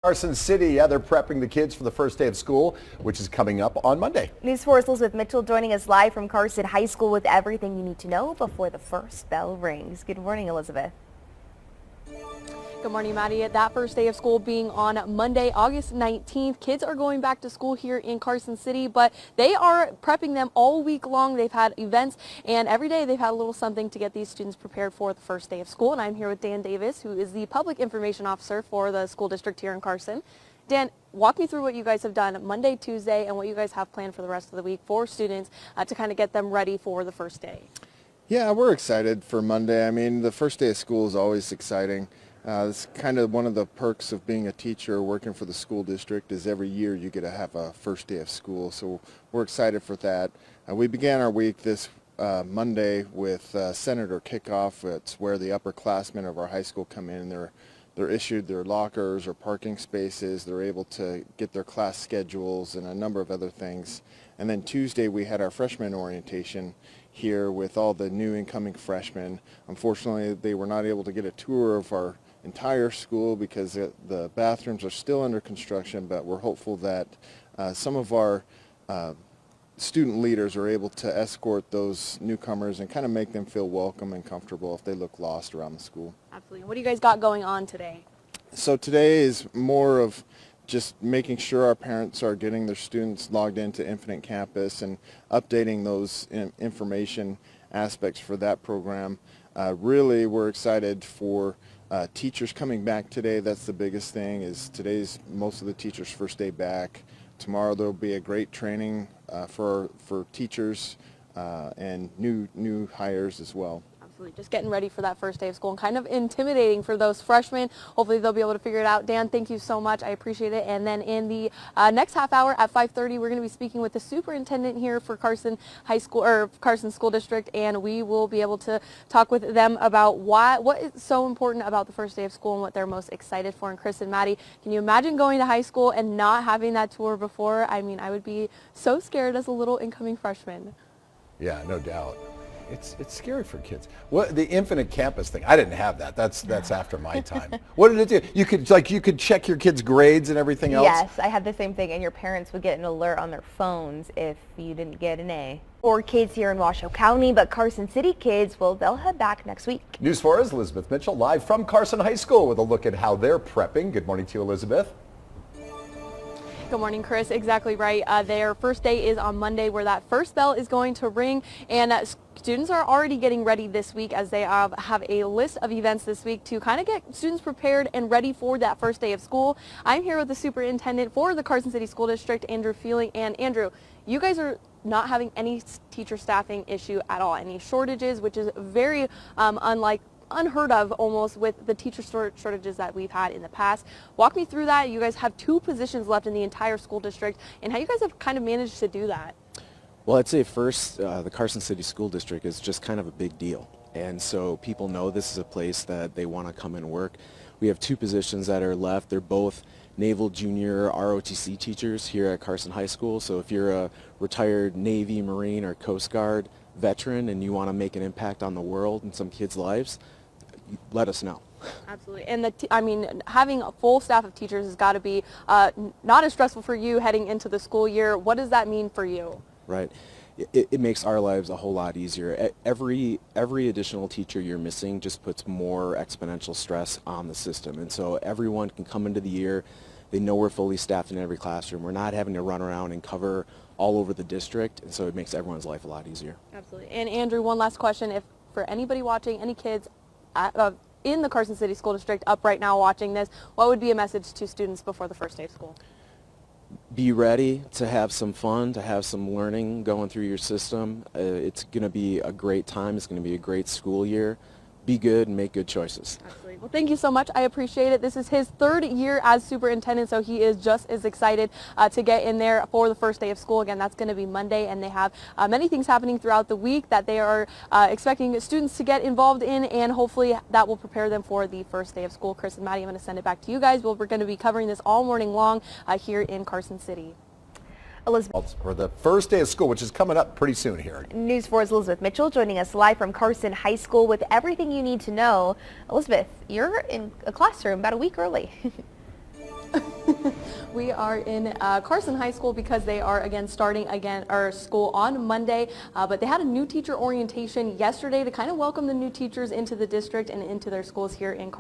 Carson City, they're prepping the kids for the first day of school, which is coming up on Monday. News 4's Elizabeth Mitchell joining us live from Carson High School with everything you need to know before the first bell rings. Good morning, Elizabeth. Good morning, Maddie. That first day of school being on Monday, August 19th. Kids are going back to school here in Carson City, but they are prepping them all week long. They've had events, and every day they've had a little something to get these students prepared for the first day of school. And I'm here with Dan Davis, who is the Public Information Officer for the school district here in Carson. Dan, walk me through what you guys have done Monday, Tuesday, and what you guys have planned for the rest of the week for students to kind of get them ready for the first day. Yeah, we're excited for Monday. I mean, the first day of school is always exciting. It's kind of one of the perks of being a teacher working for the school district is every year you get to have a first day of school. So we're excited for that. We began our week this Monday with Senator Kickoff. It's where the upperclassmen of our high school come in. They're issued their lockers or parking spaces. They're able to get their class schedules and a number of other things. And then Tuesday we had our freshman orientation here with all the new incoming freshmen. Unfortunately, they were not able to get a tour of our entire school because the bathrooms are still under construction, but we're hopeful that some of our student leaders are able to escort those newcomers and kind of make them feel welcome and comfortable if they look lost around the school. Absolutely. What do you guys got going on today? So today is more of just making sure our parents are getting their students logged into Infinite Campus and updating those information aspects for that program. Really, we're excited for teachers coming back today. That's the biggest thing. Is today's most of the teachers' first day back. Tomorrow there will be a great training for teachers and new hires as well. Absolutely. Just getting ready for that first day of school and kind of intimidating for those freshmen. Hopefully they'll be able to figure it out. Dan, thank you so much. I appreciate it. And then in the next half hour at 5:30, we're going to be speaking with the superintendent here for Carson High School or Carson School District, and we will be able to talk with them about what is so important about the first day of school and what they're most excited for. And Chris and Maddie, can you imagine going to high school and not having that tour before? I mean, I would be so scared as a little incoming freshman. Yeah, no doubt. It's scary for kids. What the Infinite Campus thing? I didn't have that. That's after my time. What did it do? You could check your kids' grades and everything else. Yes, I had the same thing, and your parents would get an alert on their phones if you didn't get an A. Or kids here in Washoe County, but Carson City kids, well, they'll head back next week. News 4's Elizabeth Mitchell live from Carson High School with a look at how they're prepping. Good morning to you, Elizabeth. Good morning, Chris. Exactly right. Their first day is on Monday, where that first bell is going to ring, and students are already getting ready this week as they have a list of events this week to kind of get students prepared and ready for that first day of school. I'm here with the superintendent for the Carson City School District, Andrew Feeling. And Andrew, you guys are not having any teacher staffing issue at all, any shortages, which is very unheard of almost with the teacher shortages that we've had in the past. Walk me through that. You guys have 2 positions left in the entire school district, and how you guys have kind of managed to do that. Well, I'd say first, the Carson City School District is just kind of a big deal. And so people know this is a place that they want to come and work. We have 2 positions that are left. They're both Naval Junior ROTC teachers here at Carson High School. So if you're a retired Navy, Marine, or Coast Guard veteran and you want to make an impact on the world and some kids' lives, let us know. Absolutely. And I mean, having a full staff of teachers has got to be not as stressful for you heading into the school year. What does that mean for you? Right. It makes our lives a whole lot easier. Every additional teacher you're missing just puts more exponential stress on the system. And so everyone can come into the year. They know we're fully staffed in every classroom. We're not having to run around and cover all over the district. And so it makes everyone's life a lot easier. Absolutely. And Andrew, one last question. If for anybody watching, any kids in the Carson City School District up right now watching this, what would be a message to students before the first day of school? Be ready to have some fun, to have some learning going through your system. It's going to be a great time. It's going to be a great school year. Be good and make good choices. Absolutely. Well, thank you so much. I appreciate it. This is his 3rd year as superintendent, so he is just as excited to get in there for the first day of school. Again, that's going to be Monday, and they have many things happening throughout the week that they are expecting students to get involved in, and hopefully that will prepare them for the first day of school. Chris and Maddie, I'm going to send it back to you guys. We're going to be covering this all morning long here in Carson City. Elizabeth. For the first day of school, which is coming up pretty soon here. News 4's Elizabeth Mitchell joining us live from Carson High School with everything you need to know. Elizabeth, you're in a classroom about a week early. We are in Carson High School because they are again starting school on Monday, but they had a new teacher orientation yesterday to kind of welcome the new teachers into the district and into their schools here in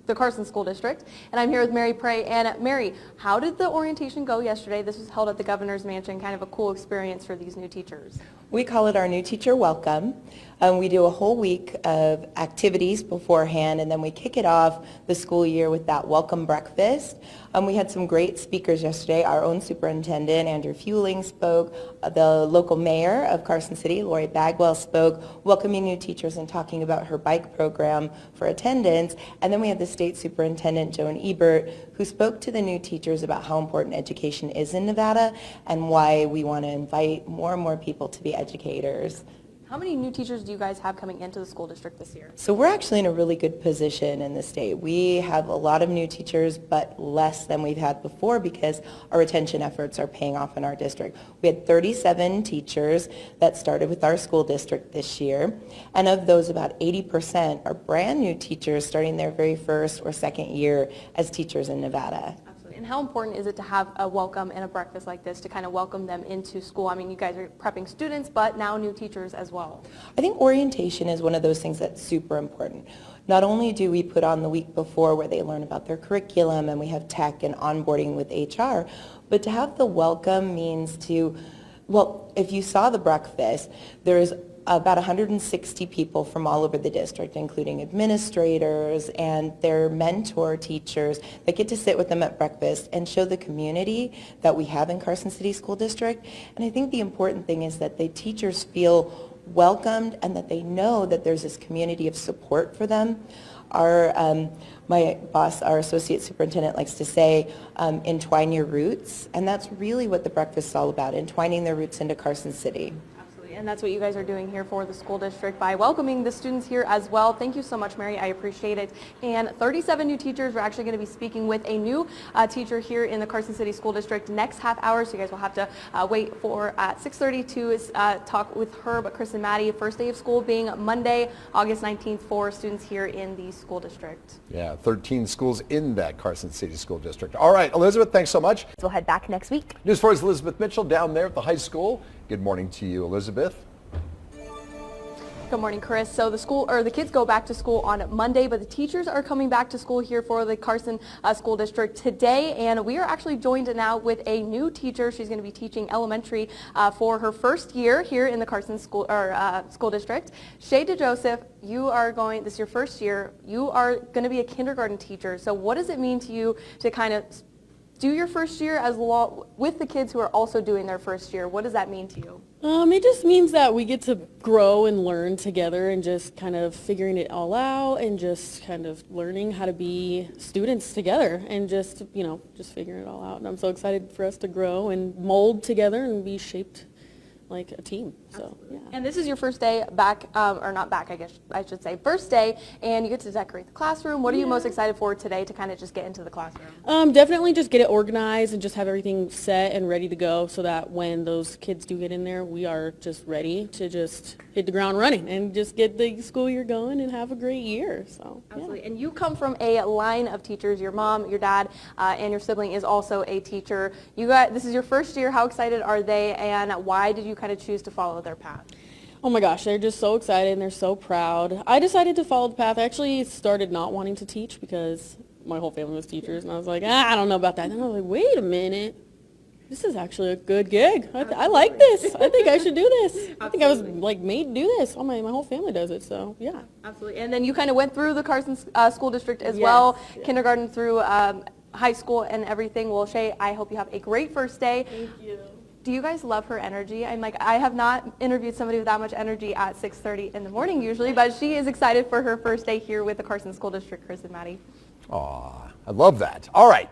the Carson School District. And I'm here with Mary Prey. And Mary, how did the orientation go yesterday? This was held at the Governor's Mansion, kind of a cool experience for these new teachers. We call it our new teacher welcome. We do a whole week of activities beforehand, and then we kick it off the school year with that welcome breakfast. We had some great speakers yesterday. Our own superintendent, Andrew Fueling, spoke. The local mayor of Carson City, Lori Bagwell, spoke, welcoming new teachers and talking about her bike program for attendance. And then we had the state superintendent, Joan Ebert, who spoke to the new teachers about how important education is in Nevada and why we want to invite more and more people to be educators. How many new teachers do you guys have coming into the school district this year? So we're actually in a really good position in the state. We have a lot of new teachers, but less than we've had before because our retention efforts are paying off in our district. We had 37 teachers that started with our school district this year, and of those, about 80% are brand new teachers starting their very first or second year as teachers in Nevada. And how important is it to have a welcome and a breakfast like this to kind of welcome them into school? I mean, you guys are prepping students, but now new teachers as well. I think orientation is one of those things that's super important. Not only do we put on the week before where they learn about their curriculum and we have tech and onboarding with HR, but to have the welcome means to, well, if you saw the breakfast, there's about 160 people from all over the district, including administrators and their mentor teachers that get to sit with them at breakfast and show the community that we have in Carson City School District. And I think the important thing is that the teachers feel welcomed and that they know that there's this community of support for them. My boss, our associate superintendent, likes to say, entwine your roots, and that's really what the breakfast is all about, entwining their roots into Carson City. And that's what you guys are doing here for the school district by welcoming the students here as well. Thank you so much, Mary. I appreciate it. And 37 new teachers. We're actually going to be speaking with a new teacher here in the Carson City School District next half hour. So you guys will have to wait for at 6:30 to talk with her. But Chris and Maddie, first day of school being Monday, August 19th for students here in the school district. Yeah, 13 schools in that Carson City School District. All right, Elizabeth, thanks so much. We'll head back next week. News 4's Elizabeth Mitchell down there at the high school. Good morning to you, Elizabeth. Good morning, Chris. So the kids go back to school on Monday, but the teachers are coming back to school here for the Carson School District today, and we are actually joined now with a new teacher. She's going to be teaching elementary for her first year here in the Carson School District. Shay DeJoseph, this is your first year. You are going to be a kindergarten teacher. So what does it mean to you to kind of do your first year with the kids who are also doing their first year? What does that mean to you? It just means that we get to grow and learn together and just kind of figuring it all out and just kind of learning how to be students together and just figuring it all out. And I'm so excited for us to grow and mold together and be shaped like a team. So, yeah. And this is your first day back, or not back, I guess I should say, first day, and you get to decorate the classroom. What are you most excited for today to kind of just get into the classroom? Definitely just get it organized and just have everything set and ready to go so that when those kids do get in there, we are just ready to just hit the ground running and just get the school year going and have a great year. So, absolutely. Yeah. And you come from a line of teachers. Your mom, your dad, and your sibling is also a teacher. This is your first year. How excited are they, and why did you kind of choose to follow their path? Oh my gosh, they're just so excited and they're so proud. I decided to follow the path. I actually started not wanting to teach because my whole family was teachers, and I was like, I don't know about that. And then I was like, wait a minute. This is actually a good gig. I like this. I think I should do this. I think I was like made to do this. Oh, my whole family does it, so yeah. Absolutely. And then you kind of went through the Carson School District as well, kindergarten through high school and everything. Well, Shay, I hope you have a great first day. Thank you. Do you guys love her energy? I have not interviewed somebody with that much energy at 6:30 in the morning usually, but she is excited for her first day here with the Carson School District. Chris and Maddie. Aw, I love that. All right.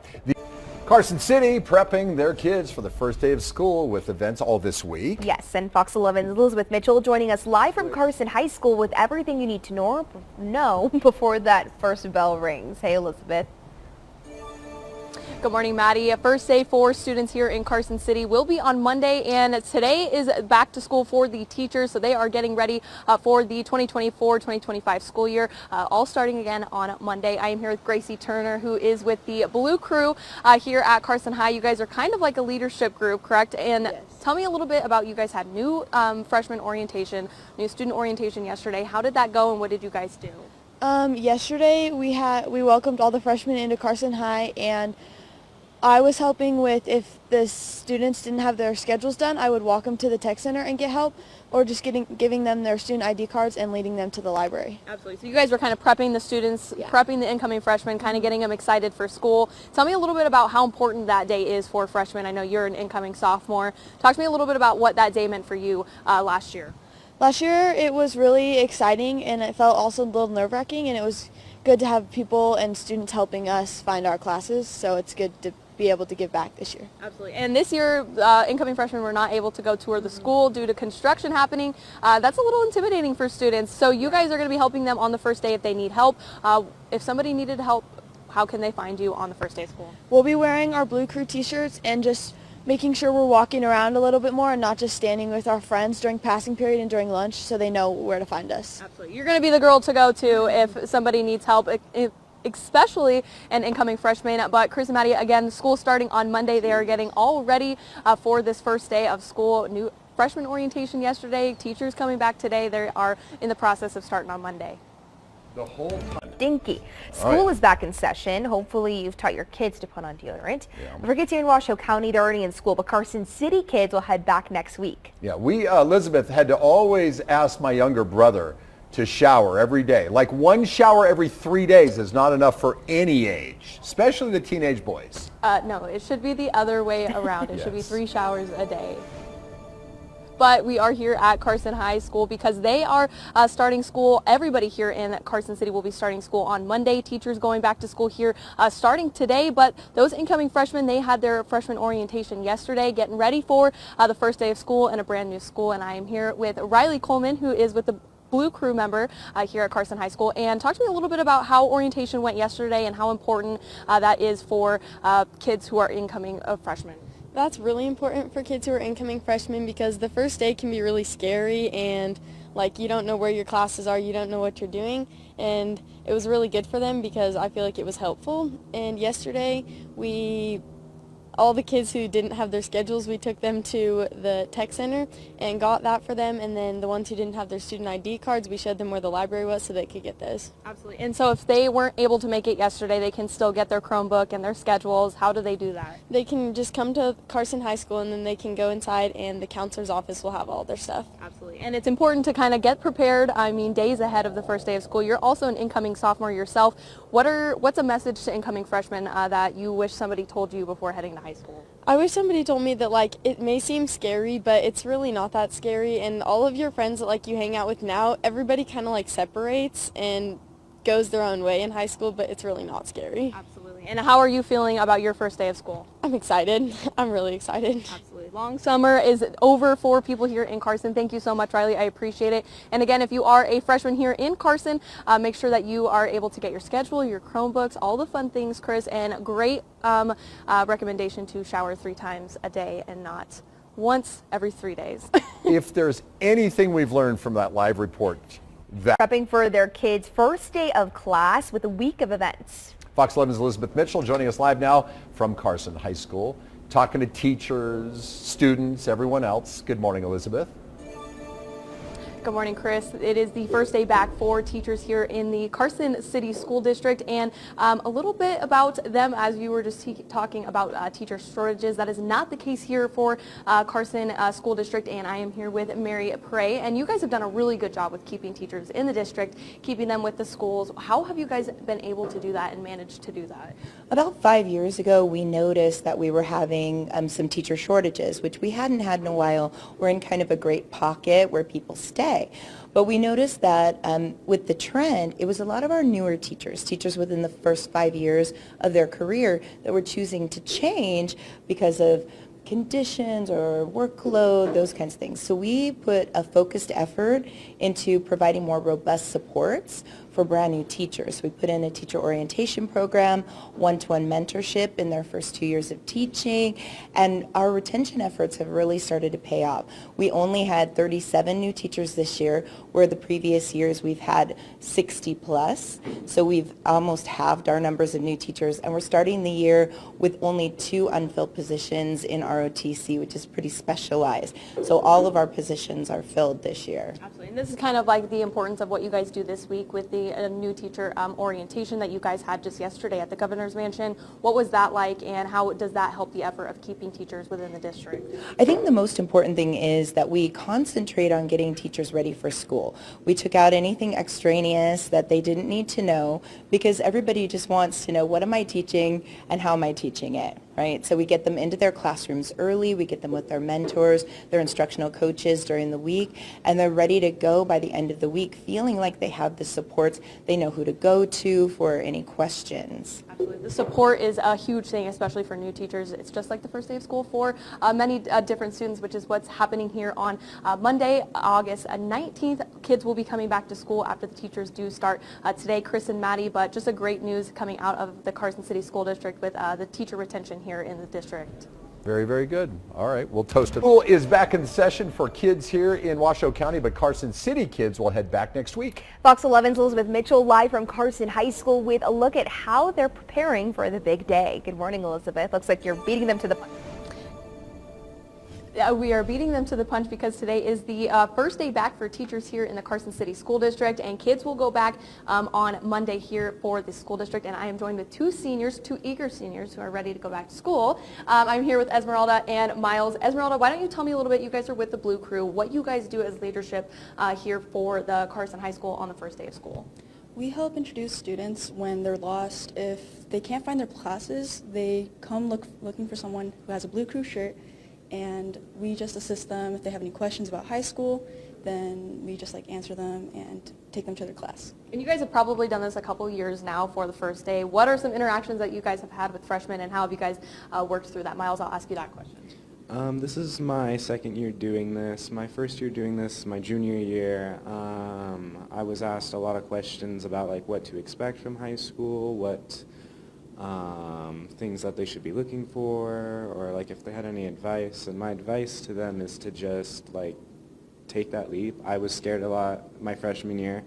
Carson City prepping their kids for the first day of school with events all this week. Yes, and Fox 11's Elizabeth Mitchell joining us live from Carson High School with everything you need to know before that first bell rings. Hey, Elizabeth. Good morning, Maddie. First day for students here in Carson City will be on Monday, and today is back to school for the teachers, so they are getting ready for the 2024-2025 school year, all starting again on Monday. I am here with Gracie Turner, who is with the Blue Crew here at Carson High. You guys are kind of like a leadership group, correct? And Yes. Tell me a little bit about, you guys had new freshman orientation, new student orientation yesterday. How did that go, and what did you guys do? Yesterday we welcomed all the freshmen into Carson High, and I was helping with if the students didn't have their schedules done, I would walk them to the tech center and get help, or just giving them their student ID cards and leading them to the library. Absolutely. So you guys were kind of prepping the students, prepping the incoming freshmen, kind of getting them excited for school. Tell me a little bit about how important that day is for freshmen. I know you're an incoming sophomore. Talk to me a little bit about what that day meant for you last year. Last year it was really exciting, and it felt also a little nerve-wracking, and it was good to have people and students helping us find our classes, so it's good to be able to give back this year. Absolutely. And this year, incoming freshmen were not able to go tour the school due to construction happening. That's a little intimidating for students. So you guys are going to be helping them on the first day if they need help. If somebody needed help, how can they find you on the first day of school? We'll be wearing our Blue Crew t-shirts and just making sure we're walking around a little bit more and not just standing with our friends during passing period and during lunch, so they know where to find us. Absolutely. You're going to be the girl to go to if somebody needs help, especially an incoming freshman. But Chris and Maddie, again, school starting on Monday. They are getting all ready for this first day of school. New freshman orientation yesterday, teachers coming back today. They are in the process of starting on Monday. The whole time. Dinky. School is back in session. Hopefully you've taught your kids to put on deodorant. Yeah. For kids here in Washoe County, they're already in school, but Carson City kids will head back next week. Yeah, Elizabeth, had to always ask my younger brother to shower every day. Like one shower every 3 days is not enough for any age, especially the teenage boys. No, it should be the other way around. It should be Yes. 3 showers a day. But we are here at Carson High School because they are starting school. Everybody here in Carson City will be starting school on Monday. Teachers going back to school here starting today. But those incoming freshmen, they had their freshman orientation yesterday, getting ready for the first day of school in a brand new school. And I am here with Riley Coleman, who is with the Blue Crew member here at Carson High School. And talk to me a little bit about how orientation went yesterday and how important that is for kids who are incoming freshmen. That's really important for kids who are incoming freshmen because the first day can be really scary and like you don't know where your classes are, you don't know what you're doing, and it was really good for them because I feel like it was helpful. And yesterday all the kids who didn't have their schedules, we took them to the tech center and got that for them, and then the ones who didn't have their student ID cards, we showed them where the library was so they could get those. Absolutely. And so if they weren't able to make it yesterday, they can still get their Chromebook and their schedules. How do they do that? They can just come to Carson High School and then they can go inside and the counselor's office will have all their stuff. Absolutely. And it's important to kind of get prepared. I mean, days ahead of the first day of school. You're also an incoming sophomore yourself. What's a message to incoming freshmen that you wish somebody told you before heading to high school? I wish somebody told me that like it may seem scary, but it's really not that scary, and all of your friends that like you hang out with now, everybody kind of like separates and goes their own way in high school, but it's really not scary. Absolutely. And how are you feeling about your first day of school? I'm excited. I'm really excited. Absolutely. Long summer is over for people here in Carson. Thank you so much, Riley. I appreciate it. And again, if you are a freshman here in Carson, make sure that you are able to get your schedule, your Chromebooks, all the fun things, Chris, and great recommendation to shower 3 times a day and not once every 3 days. If there's anything we've learned from that live report, that Prepping for their kids' first day of class with a week of events. Fox 11's Elizabeth Mitchell joining us live now from Carson High School, talking to teachers, students, everyone else. Good morning, Elizabeth. Good morning, Chris. It is the first day back for teachers here in the Carson City School District, and a little bit about them as you were just talking about teacher shortages. That is not the case here for Carson School District, and I am here with Mary Prey, and you guys have done a really good job with keeping teachers in the district, keeping them with the schools. How have you guys been able to do that and managed to do that? About 5 years ago, we noticed that we were having some teacher shortages, which we hadn't had in a while. We're in kind of a great pocket where people stay. But we noticed that with the trend, it was a lot of our newer teachers within the first 5 years of their career that were choosing to change because of conditions or workload, those kinds of things. So we put a focused effort into providing more robust supports for brand new teachers. We put in a teacher orientation program, one-to-one mentorship in their first 2 years of teaching, and our retention efforts have really started to pay off. We only had 37 new teachers this year, where the previous years we've had 60 plus. So we've almost halved our numbers of new teachers, and we're starting the year with only 2 unfilled positions in ROTC, which is pretty specialized. So all of our positions are filled this year. Absolutely. And this is kind of like the importance of what you guys do this week with the new teacher orientation that you guys had just yesterday at the Governor's Mansion. What was that like, and how does that help the effort of keeping teachers within the district? I think the most important thing is that we concentrate on getting teachers ready for school. We took out anything extraneous that they didn't need to know, because everybody just wants to know, what am I teaching and how am I teaching it, right? So we get them into their classrooms early, we get them with their mentors, their instructional coaches during the week, and they're ready to go by the end of the week feeling like they have the supports, they know who to go to for any questions. Absolutely. The support is a huge thing, especially for new teachers. It's just like the first day of school for many different students, which is what's happening here on Monday, August 19th. Kids will be coming back to school after the teachers do start today, Chris and Maddie, but just a great news coming out of the Carson City School District with the teacher retention here in the district. Very, very good. All right, we'll toast it. School is back in session for kids here in Washoe County, but Carson City kids will head back next week. Fox 11's Elizabeth Mitchell live from Carson High School with a look at how they're preparing for the big day. Good morning, Elizabeth. Looks like you're beating them to the punch. We are beating them to the punch because today is the first day back for teachers here in the Carson City School District, and kids will go back on Monday here for the school district. And I am joined with 2 seniors, 2 eager seniors who are ready to go back to school. I'm here with Esmeralda and Miles. Esmeralda, why don't you tell me a little bit, you guys are with the Blue Crew, what you guys do as leadership here for the Carson High School on the first day of school? We help introduce students when they're lost. If they can't find their classes, they come looking for someone who has a Blue Crew shirt, and we just assist them. If they have any questions about high school, then we just answer them and take them to their class. And you guys have probably done this a couple years now for the first day. What are some interactions that you guys have had with freshmen, and how have you guys worked through that? Miles, I'll ask you that question. This is my second year doing this. My first year doing this, my junior year, I was asked a lot of questions about what to expect from high school, what things that they should be looking for, or if they had any advice. And my advice to them is to just take that leap. I was scared a lot my freshman year,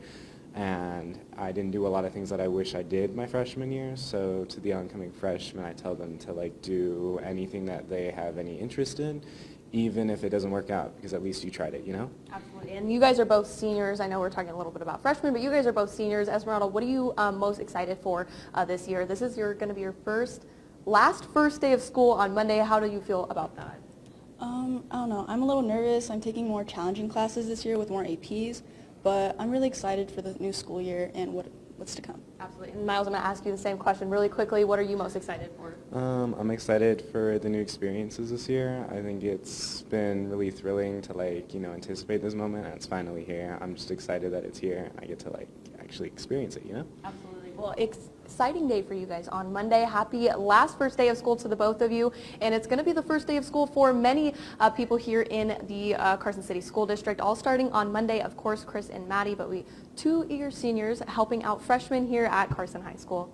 and I didn't do a lot of things that I wish I did my freshman year. So to the oncoming freshmen, I tell them to do anything that they have any interest in, even if it doesn't work out, because at least you tried it, you know? Absolutely. And you guys are both seniors. I know we're talking a little bit about freshmen, but you guys are both seniors. Esmeralda, what are you most excited for this year? This is going to be your last first day of school on Monday. How do you feel about that? I don't know. I'm a little nervous. I'm taking more challenging classes this year with more APs, but I'm really excited for the new school year and what's to come. Absolutely. And Miles, I'm going to ask you the same question really quickly. What are you most excited for? I'm excited for the new experiences this year. I think it's been really thrilling to anticipate this moment, and it's finally here. I'm just excited that it's here. I get to actually experience it, you know? Absolutely. Well, exciting day for you guys on Monday. Happy last first day of school to the both of you. And it's going to be the first day of school for many people here in the Carson City School District, all starting on Monday. Of course, Chris and Maddie, but 2 eager seniors helping out freshmen here at Carson High School.